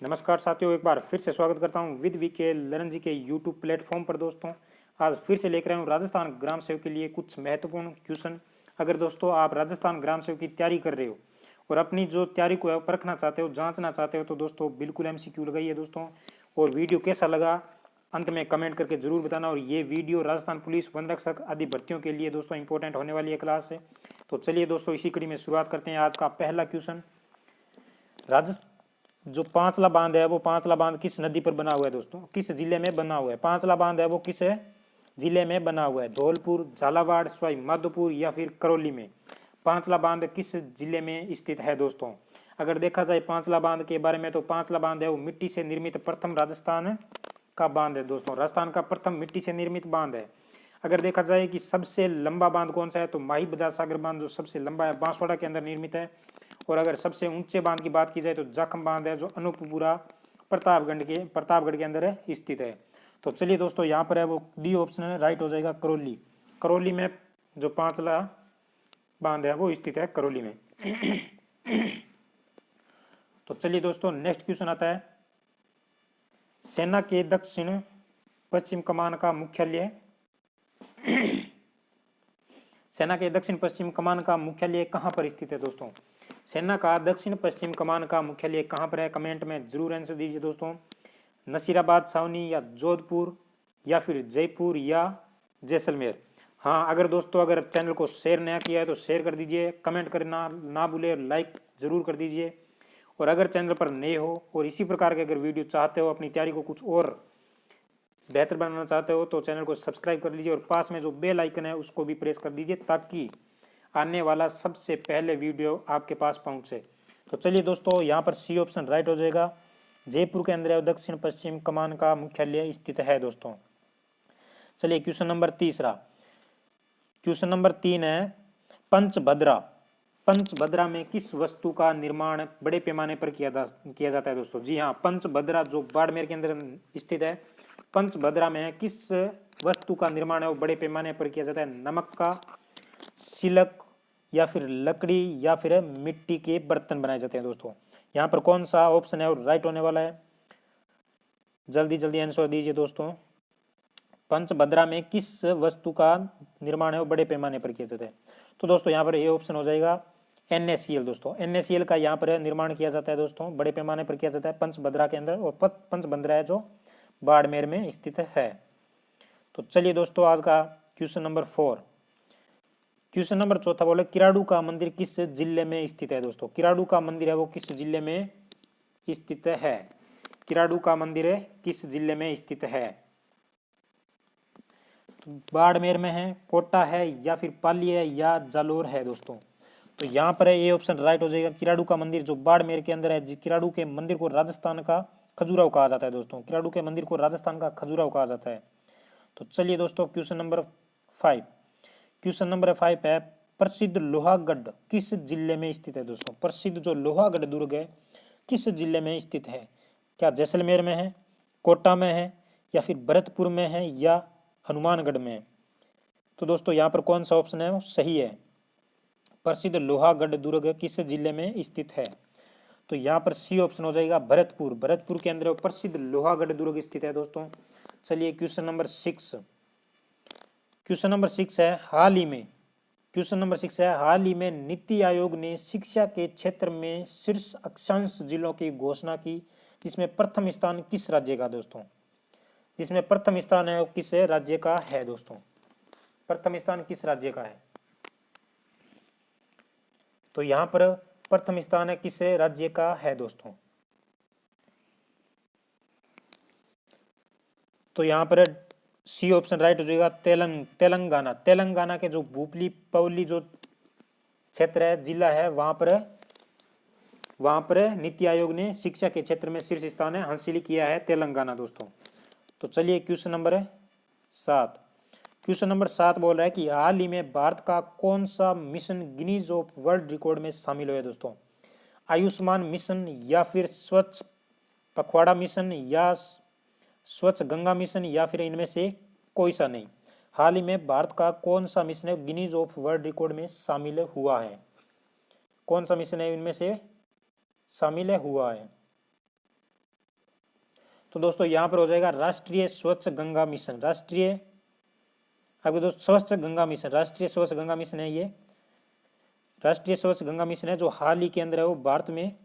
नमस्कार साथियों, एक बार फिर से स्वागत करता हूं विद वीके लर्न जी के यूट्यूब प्लेटफॉर्म पर। दोस्तों आज फिर से लेकर आया हूं राजस्थान ग्राम सेवक के लिए कुछ महत्वपूर्ण क्वेश्चन। अगर दोस्तों आप राजस्थान ग्राम सेवक की तैयारी कर रहे हो और अपनी जो तैयारी को परखना चाहते हो, जांचना चाहते हो, तो दोस्तों बिल्कुल MCQ लगाइए दोस्तों। और वीडियो कैसा लगा अंत में कमेंट करके जरूर बताना। और ये वीडियो राजस्थान पुलिस, वन रक्षक आदि भर्तियों के लिए दोस्तों इंपॉर्टेंट होने वाली है क्लास है। तो चलिए दोस्तों इसी कड़ी में शुरुआत करते हैं। आज का पहला क्वेश्चन, राजस्थान जो पांचला बांध है वो पांचला बांध किस नदी पर बना हुआ है दोस्तों, किस जिले में बना हुआ है? पांचला बांध है वो किस जिले में बना हुआ है? धौलपुर, झालावाड़, सवाई माधोपुर या फिर करौली में? पांचला बांध किस जिले में स्थित है दोस्तों? अगर देखा जाए पांचला बांध के बारे में, तो पांचला बांध है वो मिट्टी से निर्मित प्रथम राजस्थान का बांध है दोस्तों। राजस्थान का प्रथम मिट्टी से निर्मित बांध है। अगर देखा जाए कि सबसे लंबा बांध कौन सा है, तो माही बजाज सागर बांध जो सबसे लंबा है, बांसवाड़ा के अंदर निर्मित है। और अगर सबसे ऊंचे बांध की बात की जाए तो जाखम बांध है जो अनूपपुरा प्रतापगढ़ के अंदर स्थित है। तो चलिए दोस्तों यहाँ पर है वो डी ऑप्शन है राइट हो जाएगा, करौली। करौली में जो पांचला बांध है वो स्थित है करौली में। तो चलिए दोस्तों नेक्स्ट क्वेश्चन आता है, सेना के दक्षिण पश्चिम कमान का मुख्यालय सेना के दक्षिण पश्चिम कमान का मुख्यालय कहाँ पर स्थित है दोस्तों? सेना का दक्षिण पश्चिम कमान का मुख्यालय कहाँ पर है? कमेंट में जरूर आंसर दीजिए दोस्तों। नसीराबाद, छावनी या जोधपुर या फिर जयपुर या जैसलमेर? हाँ, अगर चैनल को शेयर नया किया है तो शेयर कर दीजिए, कमेंट करना ना भूले, लाइक जरूर कर दीजिए। और अगर चैनल पर नए हो और इसी प्रकार के अगर वीडियो चाहते हो, अपनी तैयारी को कुछ और बेहतर बनाना चाहते हो, तो चैनल को सब्सक्राइब कर लीजिए और पास में जो बेल आइकन है उसको भी प्रेस कर दीजिए ताकि आने वाला सबसे पहले वीडियो आपके पास पहुंचे। तो चलिए दोस्तों यहाँ पर सी ऑप्शन राइट हो जाएगा, जयपुर के अंदर दक्षिण पश्चिम कमान का मुख्यालय स्थित है दोस्तों। चलिए क्वेश्चन नंबर तीसरा, क्वेश्चन नंबर 3 है, पंचभद्रा। पंचभद्रा में किस वस्तु का निर्माण बड़े पैमाने पर किया जाता है दोस्तों? जी हाँ, पंचभद्रा जो बाड़मेर के अंदर स्थित है, पंचभद्रा में किस वस्तु का निर्माण है वो बड़े पैमाने पर किया जाता है? नमक का सिलक या फिर लकड़ी या फिर मिट्टी के बर्तन बनाए जाते हैं दोस्तों। यहाँ पर कौन सा ऑप्शन है और राइट होने वाला है? जल्दी जल्दी आंसर दीजिए दोस्तों। पंचभद्रा में किस वस्तु का निर्माण है वो बड़े पैमाने पर किया जाता है? तो दोस्तों यहाँ पर ये ऑप्शन हो जाएगा NaCl दोस्तों। NaCl का यहाँ पर निर्माण किया जाता है दोस्तों, बड़े पैमाने पर किया जाता है पंचभद्रा के अंदर। और पंचभद्रा है जो बाड़मेर में स्थित है। तो चलिए दोस्तों आज का क्वेश्चन नंबर 4, क्वेश्चन नंबर चौथा बोले, किराडू का मंदिर किस जिले में स्थित है दोस्तों? किराडू का मंदिर है वो किस जिले में स्थित है? किराडू का मंदिर है किस जिले में स्थित है? तो बाड़मेर में है, कोटा है या फिर पाली है या जालोर है दोस्तों? तो यहाँ पर ये ऑप्शन राइट हो जाएगा, किराडू का मंदिर जो बाड़मेर के अंदर है। किराडू के मंदिर को राजस्थान का खजुराहो कहा जाता है दोस्तों। किराडू के मंदिर को राजस्थान का खजुराहो कहा जाता है। तो चलिए दोस्तों क्वेश्चन नंबर 5, क्वेश्चन नंबर 5 है, प्रसिद्ध लोहागढ़ किस जिले में स्थित है दोस्तों? प्रसिद्ध जो लोहागढ़ दुर्ग है किस जिले में स्थित है? क्या जैसलमेर में है, कोटा में है या फिर भरतपुर में है या हनुमानगढ़ में है? तो दोस्तों यहाँ पर कौन सा ऑप्शन है वो सही है? प्रसिद्ध लोहागढ़ दुर्ग किस जिले में स्थित है? तो यहाँ पर सी ऑप्शन हो जाएगा, भरतपुर। भरतपुर के अंदर प्रसिद्ध लोहागढ़ दुर्ग स्थित है दोस्तों। चलिए क्वेश्चन नंबर 6, क्वेश्चन नंबर 6 है, हाल ही में नीति आयोग ने शिक्षा के क्षेत्र में शीर्ष अक्षांश जिलों की घोषणा की, जिसमें प्रथम स्थान किस राज्य का दोस्तों? जिसमें प्रथम स्थान है किस राज्य का है दोस्तों? प्रथम स्थान किस राज्य का है? तो यहाँ पर प्रथम स्थान है किस राज्य का है दोस्तों? तो यहाँ पर सी ऑप्शन राइट हो जाएगा, तेलंगाना। तेलंगाना के जो भूपली पवली जो क्षेत्र है, जिला है, वहां पर नीति आयोग ने शिक्षा के क्षेत्र में शीर्ष स्थान हासिल किया है, तेलंगाना दोस्तों। तो चलिए क्वेश्चन नंबर 7, क्वेश्चन नंबर 7 बोल रहा है कि हाल ही में भारत का कौन सा mission Guinness of world record में शामिल हुआ है दोस्तों? आयुष्मान मिशन या फिर स्वच्छ पखवाड़ा मिशन या स्वच्छ गंगा मिशन या फिर इनमें से कोई सा नहीं? हाल ही में भारत का कौन सा मिशन है गिनीज ऑफ वर्ल्ड रिकॉर्ड में शामिल हुआ है? कौन सा मिशन है इनमें से शामिल हुआ है? तो दोस्तों यहाँ पर हो जाएगा राष्ट्रीय स्वच्छ गंगा मिशन। राष्ट्रीय आपके दोस्त स्वच्छ गंगा मिशन, राष्ट्रीय स्वच्छ गंगा मिशन है ये, राष्ट्रीय स्वच्छ गंगा मिशन है जो हाल ही के अंदर है वो भारत में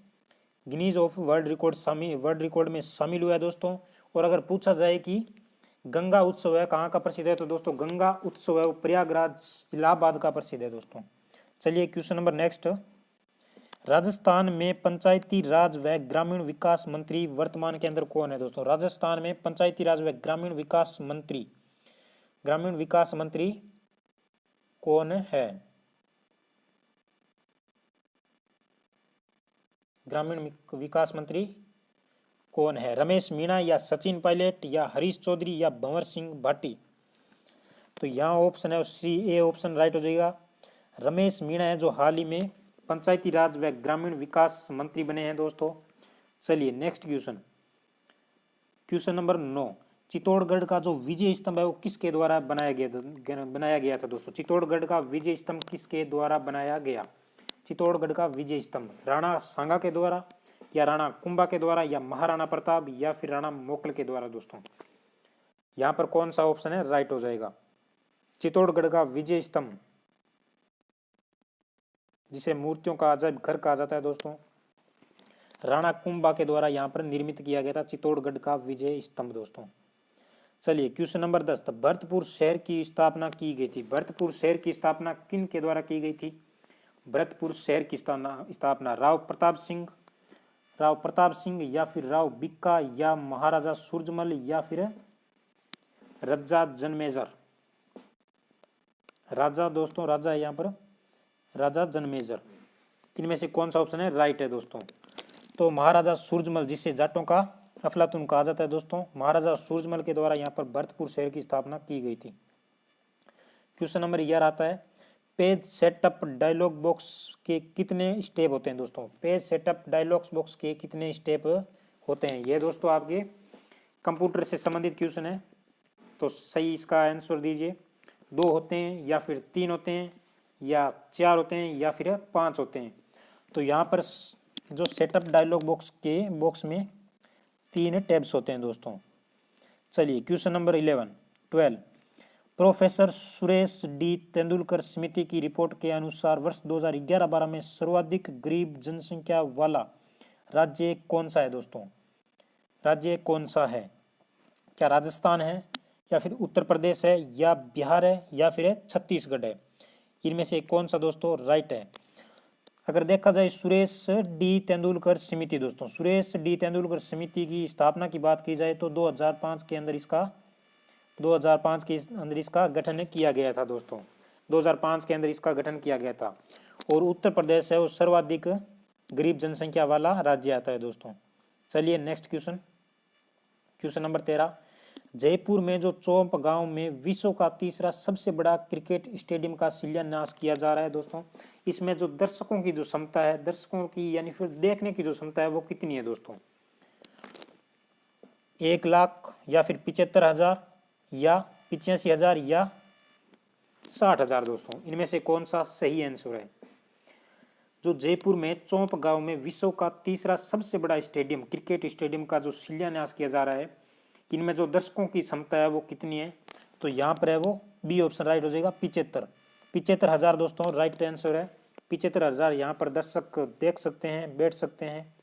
गिनीज ऑफ वर्ल्ड रिकॉर्ड में शामिल हुआ है दोस्तों। और अगर पूछा जाए कि गंगा उत्सव है कहाँ का प्रसिद्ध है, तो दोस्तों गंगा उत्सव है वो प्रयागराज इलाहाबाद का प्रसिद्ध है दोस्तों। चलिए क्वेश्चन नंबर नेक्स्ट, राजस्थान में पंचायती राज व ग्रामीण विकास मंत्री वर्तमान के अंदर कौन है दोस्तों? राजस्थान में पंचायती राज व ग्रामीण विकास मंत्री कौन है? ग्रामीण विकास मंत्री कौन है? रमेश मीणा या सचिन पायलट या हरीश चौधरी या भंवर सिंह भाटी? तो यहाँ ऑप्शन है सी, ए ऑप्शन राइट हो जाएगा। रमेश मीणा है जो हाल ही में पंचायती राज व ग्रामीण विकास मंत्री बने हैं दोस्तों। चलिए next question, question number 9, Chittorgarh का जो विजय स्तंभ है वो किसके द्वारा बनाया गया था दोस्तों? चित्तौड़गढ़ का विजय स्तंभ किसके द्वारा बनाया गया? चित्तौड़गढ़ का विजय स्तंभ राणा सांगा के द्वारा या राणा कुंभा के द्वारा या महाराणा प्रताप या फिर राणा मोकल के द्वारा दोस्तों? यहाँ पर कौन सा ऑप्शन है राइट हो जाएगा? चित्तौड़गढ़ का विजय स्तंभ, जिसे मूर्तियों का अजायब घर कहा जाता है दोस्तों, राणा कुंभा के द्वारा यहाँ पर निर्मित किया गया था चित्तौड़गढ़ का विजय स्तंभ दोस्तों। चलिए क्वेश्चन नंबर 10, भरतपुर शहर की स्थापना की गई थी। भरतपुर शहर की स्थापना किन के द्वारा की गई थी? भरतपुर शहर की स्थापना राव प्रताप सिंह या फिर राव बिक्का या महाराजा सूरजमल या फिर राजा जनमेजर? राजा दोस्तों, राजा है यहाँ पर राजा जनमेजर। इनमें से कौन सा ऑप्शन है राइट है दोस्तों? तो महाराजा सूरजमल, जिसे जाटों का अफलातून कहा जाता है दोस्तों, महाराजा सूरजमल के द्वारा यहाँ पर भरतपुर शहर की स्थापना की गई थी। क्वेश्चन नंबर 11 आता है, पेज सेटअप डायलॉग बॉक्स के कितने स्टेप होते हैं दोस्तों? पेज सेटअप डायलॉग बॉक्स के कितने स्टेप होते हैं? ये दोस्तों आपके कंप्यूटर से संबंधित क्वेश्चन है, तो सही इसका आंसर दीजिए। 2 होते हैं या फिर 3 होते हैं या 4 होते हैं या फिर 5 होते हैं? तो यहाँ पर जो सेटअप डायलॉग बॉक्स में 3 टैब्स होते हैं दोस्तों। चलिए question number 12, professor Suresh D Tendulkar समिति की रिपोर्ट के अनुसार वर्ष 2011-12 में सर्वाधिक गरीब जनसंख्या वाला राज्य कौन सा है दोस्तों? राज्य कौन सा है? क्या राजस्थान है या फिर उत्तर प्रदेश है या बिहार है या फिर छत्तीसगढ़ है? इनमें से कौन सा दोस्तों राइट है? अगर देखा जाए सुरेश डी तेंदुलकर समिति दोस्तों, सुरेश डी तेंदुलकर समिति की स्थापना की बात की जाए तो 2005 के अंदर इसका गठन किया गया था दोस्तों। 2005 के अंदर इसका गठन किया गया था और उत्तर प्रदेश है वो सर्वाधिक गरीब जनसंख्या वाला राज्य आता है दोस्तों। चलिए नेक्स्ट क्वेश्चन नंबर 13, जयपुर में जो चौप गांव में विश्व का तीसरा सबसे बड़ा क्रिकेट स्टेडियम का शिलान्यास किया जा रहा है दोस्तों। इसमें जो दर्शकों की जो क्षमता है, दर्शकों की यानी फिर देखने की जो क्षमता है वो कितनी है दोस्तों? 1 लाख या फिर 75,000 या 85,000 या 60,000 दोस्तों? इनमें से कौन सा सही आंसर है? जो जयपुर में चौप गांव में विश्व का तीसरा सबसे बड़ा स्टेडियम, क्रिकेट स्टेडियम का जो शिलान्यास किया जा रहा है, इनमें जो दर्शकों की क्षमता है वो कितनी है? तो यहाँ पर है वो बी ऑप्शन राइट हो जाएगा, 75,000 दोस्तों राइट आंसर है। 75,000 यहाँ पर दर्शक देख सकते हैं, बैठ सकते हैं।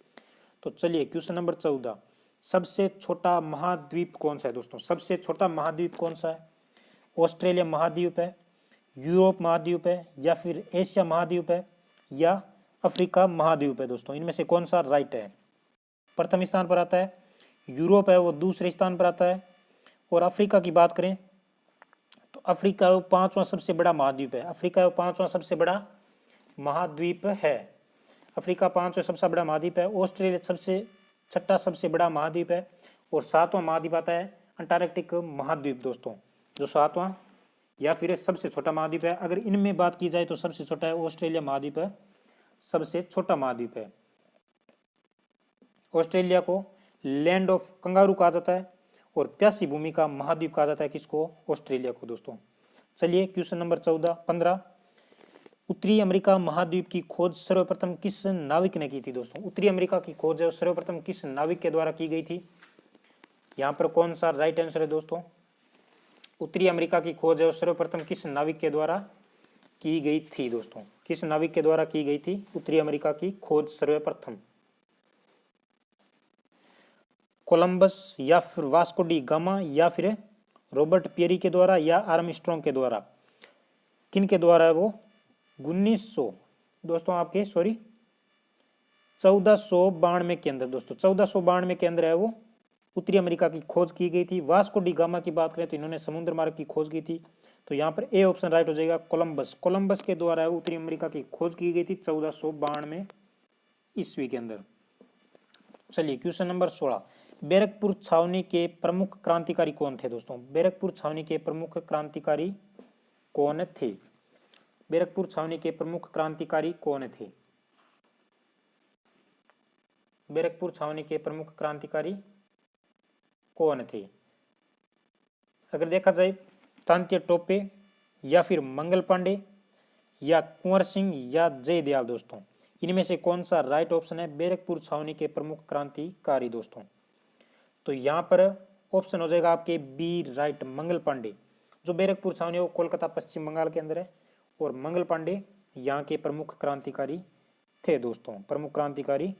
तो चलिए क्वेश्चन नंबर 14, सबसे छोटा महाद्वीप कौन सा है दोस्तों? सबसे छोटा महाद्वीप कौन सा है? ऑस्ट्रेलिया महाद्वीप है, यूरोप महाद्वीप है या फिर एशिया महाद्वीप है या अफ्रीका महाद्वीप है दोस्तों? इनमें से कौन सा राइट है? प्रथम स्थान पर आता है यूरोप है वो दूसरे स्थान पर आता है, और अफ्रीका की बात करें तो अफ्रीका वो 5वां सबसे बड़ा महाद्वीप है। अफ्रीका वो 5वां सबसे बड़ा महाद्वीप है। अफ्रीका 5वां सबसे बड़ा महाद्वीप है। ऑस्ट्रेलिया छठा सबसे बड़ा महाद्वीप है और 7वां महाद्वीप आता है अंटार्कटिक महाद्वीप दोस्तों, जो 7वां या फिर सबसे छोटा महाद्वीप है। अगर इनमें बात की जाए तो सबसे छोटा है ऑस्ट्रेलिया महाद्वीप है, सबसे छोटा महाद्वीप है। ऑस्ट्रेलिया को लैंड ऑफ कंगारू कहा जाता है और प्यासी भूमि का महाद्वीप कहा जाता है किसको? ऑस्ट्रेलिया को दोस्तों। चलिए क्वेश्चन नंबर 15, उत्तरी अमेरिका महाद्वीप की खोज सर्वप्रथम किस नाविक ने की थी दोस्तों? उत्तरी अमेरिका की खोज सर्वप्रथम किस नाविक के द्वारा की गई थी? यहाँ पर कौन सा राइट आंसर है दोस्तों? उत्तरी अमेरिका की खोज है सर्वप्रथम किस नाविक के द्वारा की गई थी दोस्तों? किस नाविक के द्वारा की गई थी उत्तरी अमेरिका की खोज सर्वप्रथम? कोलंबस या फिर वास्को डी गामा या फिर रॉबर्ट पियरी के द्वारा या आर्मस्ट्रॉन्ग के द्वारा? किन के द्वारा है वो? 1900 दोस्तों आपके 1492 के अंदर दोस्तों 1492 के अंदर है वो उत्तरी अमेरिका की खोज की गई थी। वास्को डी गामा की बात करें तो इन्होंने समुद्र मार्ग की खोज की थी, तो यहाँ पर ए ऑप्शन राइट हो जाएगा कोलंबस। कोलंबस के द्वारा उत्तरी अमेरिका की खोज की गई थी 1492 ईस्वी के अंदर। चलिए क्वेश्चन नंबर 16, बैरकपुर छावनी के प्रमुख क्रांतिकारी कौन थे दोस्तों? बैरकपुर छावनी के प्रमुख क्रांतिकारी कौन थे? बैरकपुर छावनी के प्रमुख क्रांतिकारी कौन थे? बैरकपुर छावनी के प्रमुख क्रांतिकारी कौन थे? अगर देखा जाए तांत्या टोपे या फिर मंगल पांडे या कुंवर सिंह या जयदयाल दोस्तों, इनमें से कौन सा राइट ऑप्शन है बैरकपुर छावनी के प्रमुख क्रांतिकारी दोस्तों? तो यहाँ पर ऑप्शन हो जाएगा आपके बी राइट, मंगल पांडे। जो बैरकपुर छावनी है वो कोलकाता पश्चिम बंगाल के अंदर है और मंगल पांडे यहाँ के प्रमुख क्रांतिकारी थे दोस्तों, प्रमुख क्रांतिकारी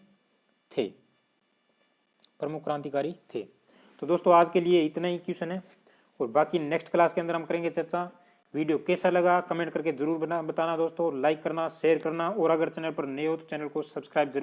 थे, प्रमुख क्रांतिकारी थे। तो दोस्तों आज के लिए इतना ही क्वेश्चन है और बाकी नेक्स्ट क्लास के अंदर हम करेंगे चर्चा। वीडियो कैसा लगा कमेंट करके जरूर बताना दोस्तों, लाइक करना, शेयर करना और अगर चैनल पर नए हो तो चैनल को सब्सक्राइब जरूर